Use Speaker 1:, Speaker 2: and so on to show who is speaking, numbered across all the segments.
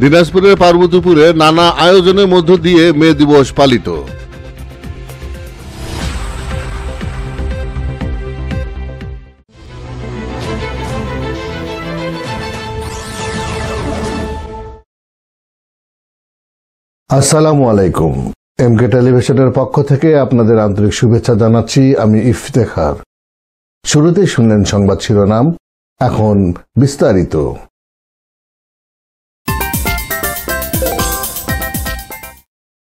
Speaker 1: দিনাজপুরের পার্বতীপুরে নানা আয়োজনের মধ্য দিয়ে মে দিবস পালিত।
Speaker 2: আসসালামু আলাইকুম। এমকে টেলিভিশনের পক্ষ থেকে আপনাদের আন্তরিক শুভেচ্ছা জানাচ্ছি আমি ইফতেখার। শুরুতেই শুনলেন সংবাদ শিরোনাম, এখন বিস্তারিত।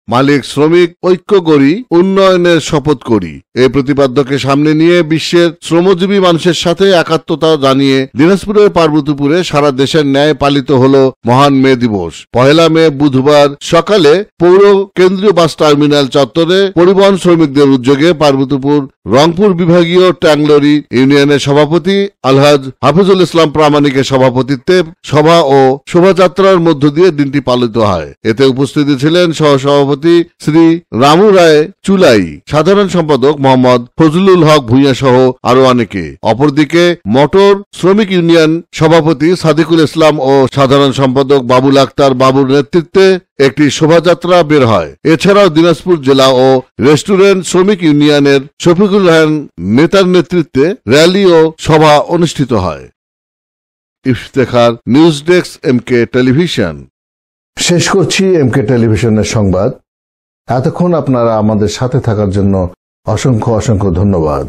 Speaker 1: মালিক শ্রমিক ঐক্য গড়ি, উন্নয়নের শপথ করি, এই প্রতিপাদ্যকে সামনে নিয়ে বিশ্বের শ্রমজীবী মানুষের সাথে একাত্মতা জানিয়ে দিনাজপুরের পার্বতীপুরে সারা দেশের ন্যায় পালিত হল মহান মে দিবস। 1 মে বুধবার সকালে পৌর কেন্দ্রীয় বাস টার্মিনাল চত্বরে পরিবহন শ্রমিকদের উদ্যোগে পার্বতীপুর রংপুর বিভাগীয় ট্যাংলরি ইউনিয়নের সভাপতি আলহাজ হাফিজুল ইসলাম প্রামাণিকের সভাপতিত্বে সভা ও শোভাযাত্রার মধ্য দিয়ে দিনটি পালিত হয়। এতে উপস্থিতি ছিলেন সহসভাপতি শ্রী রামু রায় চুলাই, সাধারণ সম্পাদক মোহাম্মদ ফজলুল হক ভূঁইয়া সহ আরো অনেকে। অপরদিকে মোটর শ্রমিক ইউনিয়ন সভাপতি সাদিকুল ইসলাম ও সাধারণ সম্পাদক বাবুল আক্তার বাবুর নেতৃত্বে একটি শোভাযাত্রা বের হয়। এছাড়াও দিনাজপুর জেলা ও রেস্টুরেন্ট শ্রমিক ইউনিয়নের শফিকুল রহমান নেতার নেতৃত্বে র্যালি ও সভা অনুষ্ঠিত হয়। Iftekhar, news desk, MK television.
Speaker 2: শেষ করছি এমকে টেলিভিশনের সংবাদ। এতক্ষণ আপনারা আমাদের সাথে থাকার জন্য অসংখ্য ধন্যবাদ।